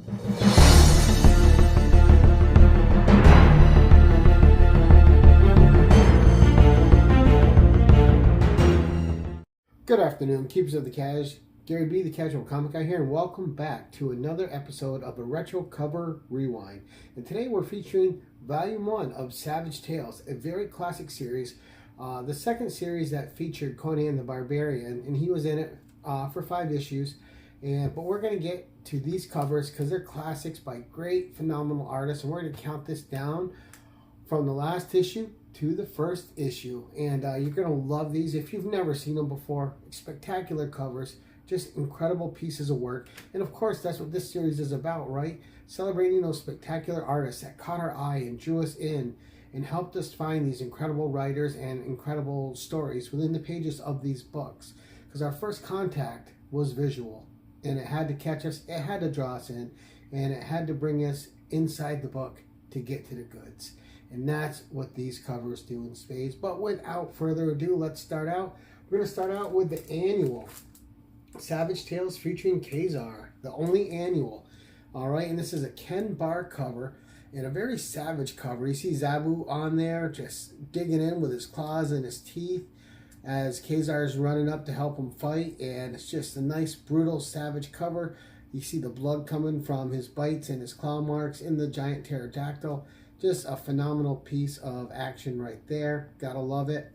Good afternoon, keepers of the cash. Gary B, the Casual Comic Guy here, and welcome back to another episode of the Retro Cover Rewind. And today we're featuring Volume 1 of Savage Tales, a very classic series. The second series that featured Conan the Barbarian, and he was in it for 5 issues. But we're going to get to these covers because they're classics by great, phenomenal artists, and we're going to count this down from the last issue to the first issue. And you're going to love these if you've never seen them before. Spectacular covers, just incredible pieces of work. And of course, that's what this series is about, right? Celebrating those spectacular artists that caught our eye and drew us in and helped us find these incredible writers and incredible stories within the pages of these books. Because our first contact was visual, and it had to catch us, it had to draw us in, and it had to bring us inside the book to get to the goods. And that's what these covers do in spades. But without further ado, let's start out. We're going to start out with the annual. Savage Tales featuring Kazar, the only annual. All right, and this is a Ken Barr cover and a very savage cover. You see Zabu on there just digging in with his claws and his teeth as Kazar is running up to help him fight. And it's just a nice, brutal, savage cover. You see the blood coming from his bites and his claw marks in the giant pterodactyl. Just a phenomenal piece of action right there. Gotta love it.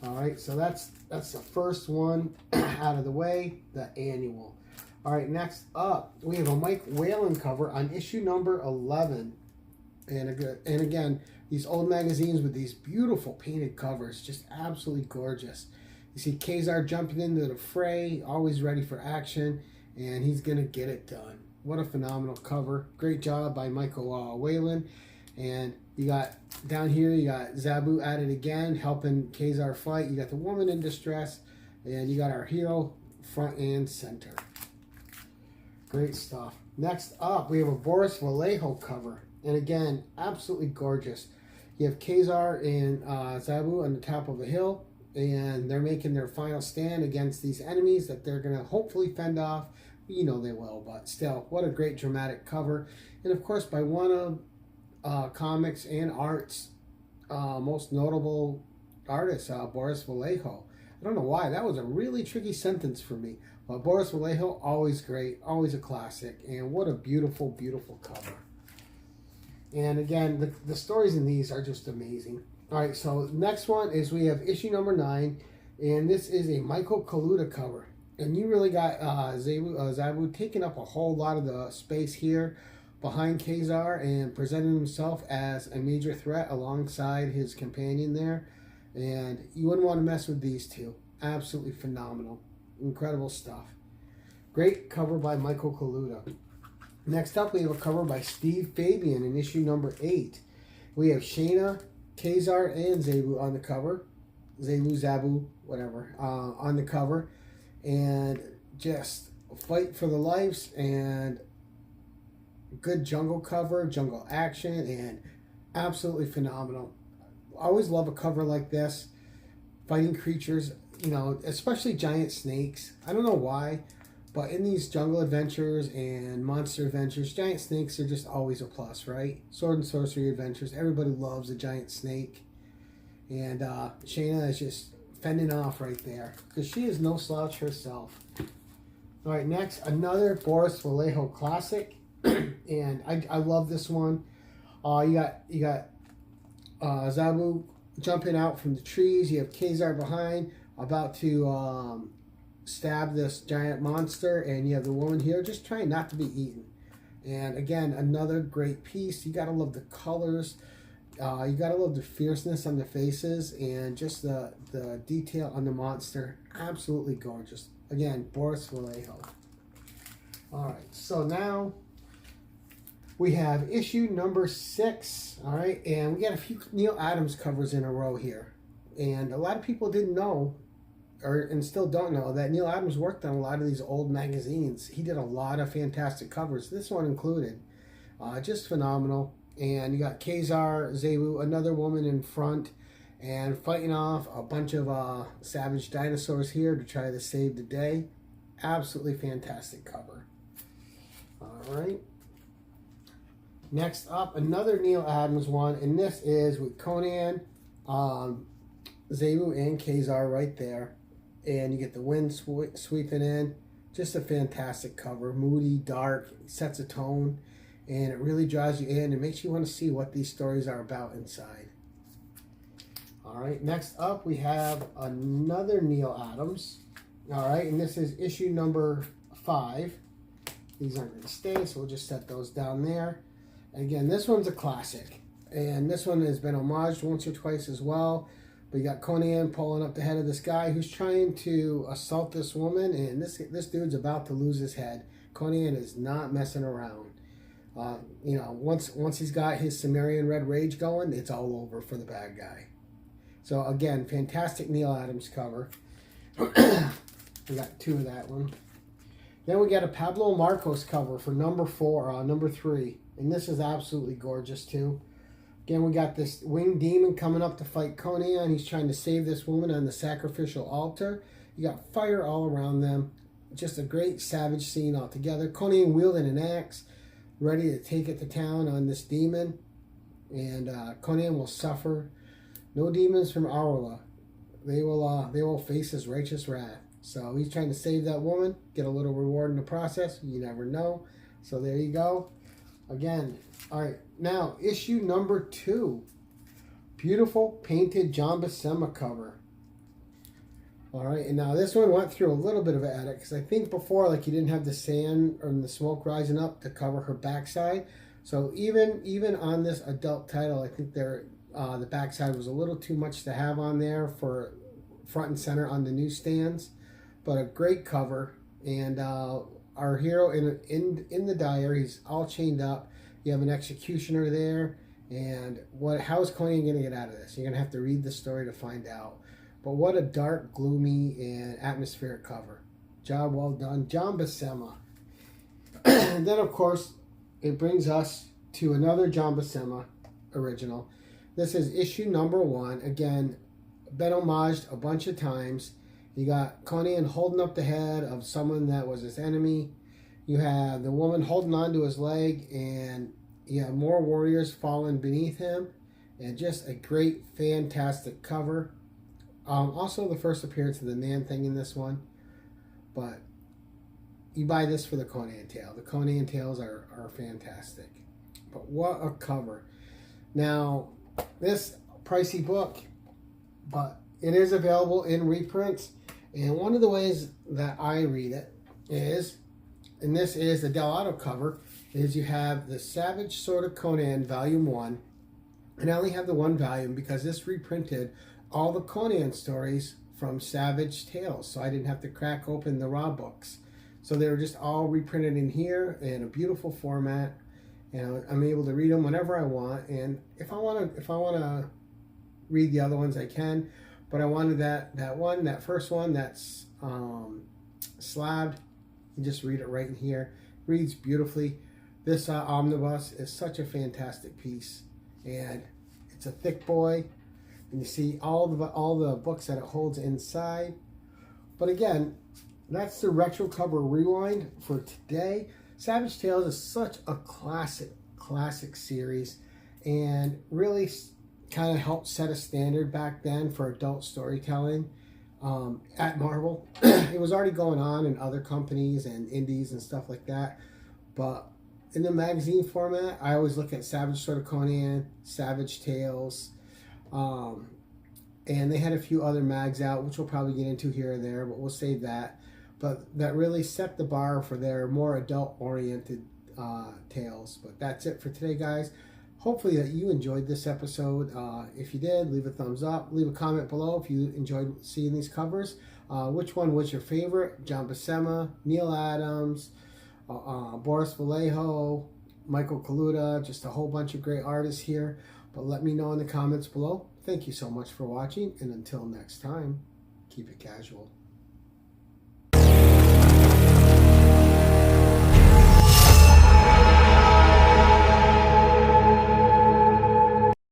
All right, so that's the first one out of the way, the annual. All right, next up, we have a Mike Whalen cover on issue number 11. And again, these old magazines with these beautiful painted covers, just absolutely gorgeous. You see Kazar jumping into the fray, always ready for action, and he's gonna get it done. What a phenomenal cover. Great job by Michael Whalen. And you got down here, you got Zabu at it again, helping Kazar fight. You got the woman in distress, and you got our hero front and center. Great stuff. Next up, we have a Boris Vallejo cover. And again, absolutely gorgeous. You have Kazar and Zabu on the top of a hill, and they're making their final stand against these enemies that they're going to hopefully fend off. You know they will, but still, what a great dramatic cover. And of course, by one of comics and arts most notable artist, Boris Vallejo. I don't know why, that was a really tricky sentence for me, but Boris Vallejo, always great, always a classic, and what a beautiful, beautiful cover. And again, the stories in these are just amazing. All right, so next one is we have issue number 9, and this is a Michael Kaluta cover. And you really got Zabu taking up a whole lot of the space here behind Kazar and presenting himself as a major threat alongside his companion there. And you wouldn't want to mess with these two. Absolutely phenomenal. Incredible stuff. Great cover by Michael Kaluta. Next up, we have a cover by Steve Fabian in issue number 8. We have Shayna, Kazar, and Zabu on the cover. Zabu, whatever, on the cover. And just a fight for the lives and good jungle cover, jungle action, and absolutely phenomenal. I always love a cover like this. Fighting creatures, you know, especially giant snakes. I don't know why, but in these jungle adventures and monster adventures, giant snakes are just always a plus, right? Sword and sorcery adventures, everybody loves a giant snake. And Shayna is just fending off right there because she is no slouch herself. All right, next, another Boris Vallejo classic. And I love this one. You got Zabu jumping out from the trees. You have Kazar behind, about to stab this giant monster, and you have the woman here just trying not to be eaten. And again, another great piece. You gotta love the colors. You gotta love the fierceness on the faces and just the detail on the monster. Absolutely gorgeous. Again, Boris Vallejo. All right, so now we have issue number 6, all right? And we got a few Neil Adams covers in a row here. And a lot of people didn't know, and still don't know, that Neil Adams worked on a lot of these old magazines. He did a lot of fantastic covers, this one included. Just phenomenal. And you got Kazar, Zabu, another woman in front, and fighting off a bunch of savage dinosaurs here to try to save the day. Absolutely fantastic cover. All right. Next up, another Neil Adams one, and this is with Conan, Zebu, and Khazar right there. And you get the wind sweeping in. Just a fantastic cover. Moody, dark, sets a tone, and it really draws you in and makes you want to see what these stories are about inside. All right, next up we have another Neil Adams. All right, and this is issue number 5. These aren't going to stay, so we'll just set those down there. And again, this one's a classic, and this one has been homaged once or twice as well. But you got Conan pulling up the head of this guy who's trying to assault this woman, and this dude's about to lose his head. Conan is not messing around. Once he's got his Sumerian red rage going, it's all over for the bad guy. So again, fantastic Neil Adams cover. We got 2 of that one. Then we got a Pablo Marcos cover for number 3. And this is absolutely gorgeous too. Again, we got this winged demon coming up to fight Conan. He's trying to save this woman on the sacrificial altar. You got fire all around them. Just a great savage scene altogether. Conan wielding an axe, ready to take it to town on this demon. And Conan will suffer. No demons from Aurora. They will face his righteous wrath. So he's trying to save that woman, get a little reward in the process. You never know. So there you go. Again, all right. Now, issue number 2. Beautiful painted John Buscema cover. All right, and now this one went through a little bit of an edit because I think before, like, you didn't have the sand or the smoke rising up to cover her backside. So even on this adult title, I think the backside was a little too much to have on there for front and center on the newsstands. But a great cover, and our hero in the diary, he's all chained up. You have an executioner there, and how is Conan going to get out of this? You're going to have to read the story to find out. But what a dark, gloomy, and atmospheric cover. Job well done. John Buscema. And then, of course, it brings us to another John Buscema original. This is issue number 1. Again, been homaged a bunch of times. You got Conan holding up the head of someone that was his enemy. You have the woman holding onto his leg, and you have more warriors falling beneath him. And just a great, fantastic cover. Also, the first appearance of the Man-Thing in this one. But you buy this for the Conan tale. The Conan tales are fantastic. But what a cover. Now, this pricey book, but it is available in reprints. And one of the ways that I read it is, and this is the Del cover, is you have the Savage Sword of Conan Volume 1. And I only have the 1 volume because this reprinted all the Conan stories from Savage Tales. So I didn't have to crack open the raw books. So they were just all reprinted in here in a beautiful format. And I'm able to read them whenever I want. And if I want to read the other ones, I can. But I wanted that first one that's slabbed. You just read it right in here. Reads beautifully. This omnibus is such a fantastic piece, and it's a thick boy. And you see all the books that it holds inside. But again, that's the retro cover rewind for today. Savage Tales is such a classic series, and really kind of helped set a standard back then for adult storytelling at Marvel. It was already going on in other companies and indies and stuff like that, but in the magazine format, I always look at Savage Sword of Conan, Savage Tales, and they had a few other mags out, which we'll probably get into here or there, but we'll save that. But that really set the bar for their more adult-oriented tales. But that's it for today, guys. Hopefully that you enjoyed this episode. If you did, leave a thumbs up. Leave a comment below if you enjoyed seeing these covers. Which one was your favorite? John Buscema, Neil Adams, Boris Vallejo, Michael Kaluta, just a whole bunch of great artists here. But let me know in the comments below. Thank you so much for watching, and until next time, keep it casual.